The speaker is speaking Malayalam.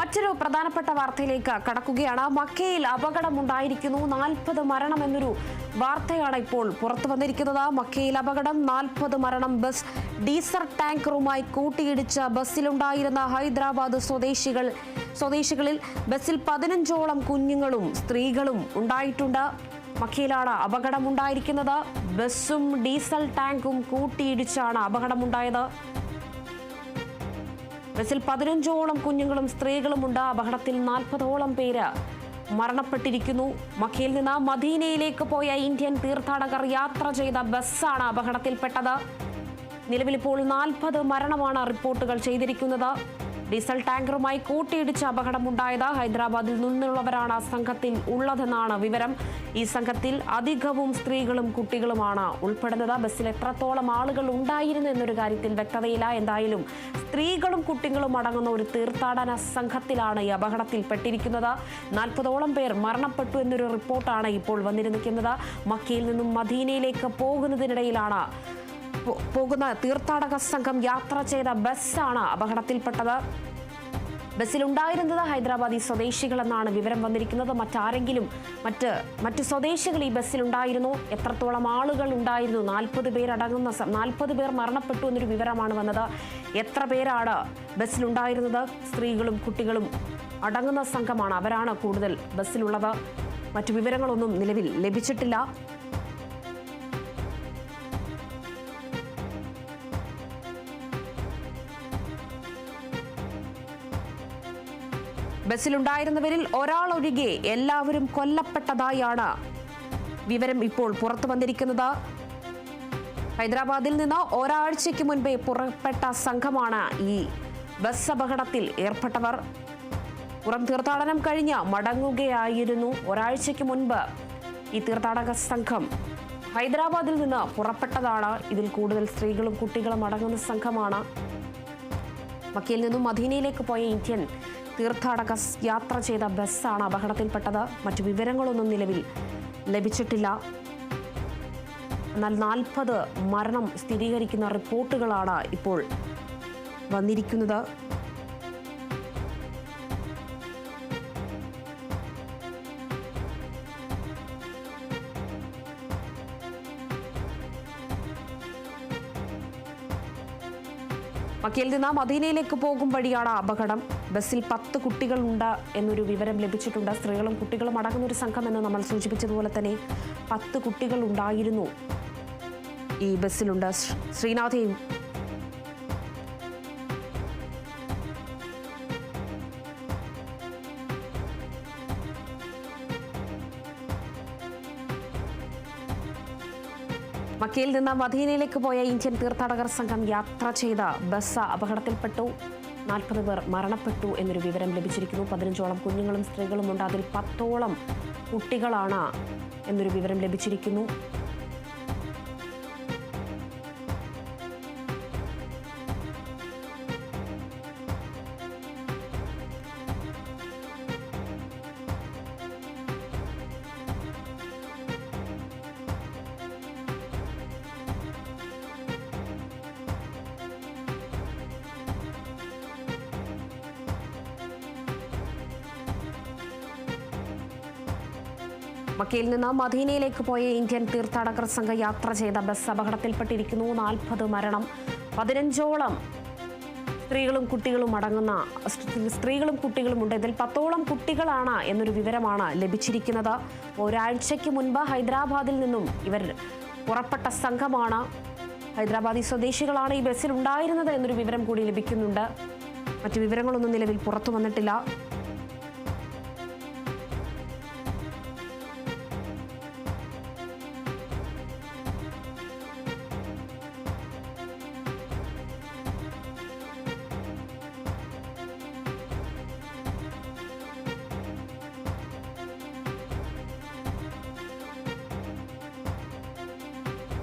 മറ്റൊരു പ്രധാനപ്പെട്ട വാർത്തയിലേക്ക് കടക്കുകയാണ്. മക്കയിൽ അപകടമുണ്ടായിരിക്കുന്നു, 40 മരണം എന്നൊരു വാർത്തയാണ് ഇപ്പോൾ പുറത്തു വന്നിരിക്കുന്നത്. മക്കയിൽ അപകടം, 40 മരണം. ബസ് ഡീസൽ ടാങ്കറുമായി കൂട്ടിയിടിച്ച ബസ്സിലുണ്ടായിരുന്ന ഹൈദരാബാദ് സ്വദേശികളിൽ ബസ്സിൽ 15ഓളം കുഞ്ഞുങ്ങളും സ്ത്രീകളും ഉണ്ടായിട്ടുണ്ട്. മക്കയിലാണ് അപകടമുണ്ടായിരിക്കുന്നത്. ബസ്സും ഡീസൽ ടാങ്കും കൂട്ടിയിടിച്ചാണ് അപകടമുണ്ടായത്. ബസ്സിൽ 15ഓളം കുഞ്ഞുങ്ങളും സ്ത്രീകളുമുണ്ട്. അപകടത്തിൽ 40ഓളം പേര് മരണപ്പെട്ടിരിക്കുന്നു. മക്കയിൽ നിന്ന് മദീനയിലേക്ക് പോയ ഇന്ത്യൻ തീർത്ഥാടകർ യാത്ര ചെയ്ത ബസ്സാണ് അപകടത്തിൽപ്പെട്ടത്. നിലവിലിപ്പോൾ 40 മരണമാണ് റിപ്പോർട്ടുകൾ ചെയ്തിരിക്കുന്നത്. ഡീസൽ ടാങ്കറുമായി കൂട്ടിയിടിച്ച അപകടമുണ്ടായത്. ഹൈദരാബാദിൽ നിന്നുള്ളവരാണ് സംഘത്തിൽ ഉള്ളതെന്നാണ് വിവരം. ഈ സംഘത്തിൽ അധികവും സ്ത്രീകളും കുട്ടികളുമാണ് ഉൾപ്പെടുന്നത്. ബസ്സിൽ എത്രത്തോളം ആളുകൾ ഉണ്ടായിരുന്നു എന്നൊരു കാര്യത്തിൽ വ്യക്തതയില്ല. എന്തായാലും സ്ത്രീകളും കുട്ടികളും അടങ്ങുന്ന ഒരു തീർത്ഥാടന സംഘത്തിലാണ് ഈ അപകടത്തിൽപ്പെട്ടിരിക്കുന്നത്. 40ഓളം പേർ മരണപ്പെട്ടു എന്നൊരു റിപ്പോർട്ടാണ് ഇപ്പോൾ വന്നിരിക്കുന്നത്. മക്കയിൽ നിന്നും മദീനയിലേക്ക് പോകുന്നതിനിടയിലാണ് പോകുന്ന തീർത്ഥാടക സംഘം യാത്ര ചെയ്ത ബസ്സാണ് അപകടത്തിൽപ്പെട്ടത്. ബസ്സിലുണ്ടായിരുന്നത് ഹൈദരാബാദി സ്വദേശികളെന്നാണ് വിവരം വന്നിരിക്കുന്നത്. മറ്റ് സ്വദേശികൾ ഈ ബസ്സിലുണ്ടായിരുന്നു. എത്രത്തോളം ആളുകൾ ഉണ്ടായിരുന്നു? 40 പേർ മരണപ്പെട്ടു എന്നൊരു വിവരമാണ് വന്നത്. എത്ര പേരാണ് ബസ്സിലുണ്ടായിരുന്നത്? സ്ത്രീകളും കുട്ടികളും അടങ്ങുന്ന സംഘമാണ്. അവരാണ് കൂടുതൽ ബസ്സിലുള്ളത്. മറ്റു വിവരങ്ങളൊന്നും നിലവിൽ ലഭിച്ചിട്ടില്ല. ബസ്സിലുണ്ടായിരുന്നവരിൽ ഒരാൾ ഒഴികെ എല്ലാവരും കൊല്ലപ്പെട്ടതായാണ് വിവരം ഇപ്പോൾ പുറത്തു വന്നിരിക്കുന്നത്. ഹൈദരാബാദിൽ നിന്ന് ഒരാഴ്ചയ്ക്ക് മുൻപേ പുറപ്പെട്ട സംഘമാണ് ഈ ബസ് അപകടത്തിൽ ഏർപ്പെട്ടവർ. പുറം തീർത്ഥാടനം കഴിഞ്ഞ് മടങ്ങുകയായിരുന്നു. ഒരാഴ്ചയ്ക്ക് മുൻപ് ഈ തീർത്ഥാടക സംഘം ഹൈദരാബാദിൽ നിന്ന് പുറപ്പെട്ടതാണ്. ഇതിൽ കൂടുതൽ സ്ത്രീകളും കുട്ടികളും അടങ്ങുന്ന സംഘമാണ്. മക്കയിൽ നിന്നും മദീനയിലേക്ക് പോയ ഇന്ത്യൻ തീർത്ഥാടക യാത്ര ചെയ്ത ബസ്സാണ് അപകടത്തിൽപ്പെട്ടത്. മറ്റു വിവരങ്ങളൊന്നും നിലവിൽ ലഭിച്ചിട്ടില്ല. എന്നാൽ 40 മരണം സ്ഥിരീകരിക്കുന്ന റിപ്പോർട്ടുകളാണ് ഇപ്പോൾ വന്നിരിക്കുന്നത്. മക്കയിൽ നിന്ന് മദീനയിലേക്ക് പോകും വഴിയാണ് അപകടം. ബസ്സിൽ 10 കുട്ടികളുണ്ട് എന്നൊരു വിവരം ലഭിച്ചിട്ടുണ്ട്. സ്ത്രീകളും കുട്ടികളും അടങ്ങുന്ന ഒരു സംഘം എന്ന് നമ്മൾ സൂചിപ്പിച്ചതുപോലെ തന്നെ 10 കുട്ടികൾ ഉണ്ടായിരുന്നു ഈ ബസ്സിലുണ്ട്. ശ്രീനാഥയും മക്കയിൽ നിന്ന് മദീനയിലേക്ക് പോയ ഇന്ത്യൻ തീർത്ഥാടകർ സംഘം യാത്ര ചെയ്ത ബസ് അപകടത്തിൽപ്പെട്ടു. 40 പേർ മരണപ്പെട്ടു എന്നൊരു വിവരം ലഭിച്ചിരിക്കുന്നു. 15ഓളം കുഞ്ഞുങ്ങളും സ്ത്രീകളും ഉണ്ട്. അതിൽ 10ഓളം കുട്ടികളാണ് എന്നൊരു വിവരം ലഭിച്ചിരിക്കുന്നു. മക്കയിൽ നിന്ന് മദീനയിലേക്ക് പോയ ഇന്ത്യൻ തീർത്ഥാടകർ സംഘം യാത്ര ചെയ്ത ബസ് അപകടത്തിൽപ്പെട്ടിരിക്കുന്നു. 40 മരണം, 15ഓളം സ്ത്രീകളും കുട്ടികളുമുണ്ട്. ഇതിൽ 10ഓളം കുട്ടികളാണ് എന്നൊരു വിവരമാണ് ലഭിച്ചിരിക്കുന്നത്. ഒരാഴ്ചയ്ക്ക് മുൻപ് ഹൈദരാബാദിൽ നിന്നും ഇവർ പുറപ്പെട്ട സംഘമാണ്. ഹൈദരാബാദി സ്വദേശികളാണ് ഈ ബസ്സിൽ ഉണ്ടായിരുന്നത് എന്നൊരു വിവരം കൂടി ലഭിക്കുന്നുണ്ട്. മറ്റു വിവരങ്ങളൊന്നും നിലവിൽ പുറത്തു വന്നിട്ടില്ല.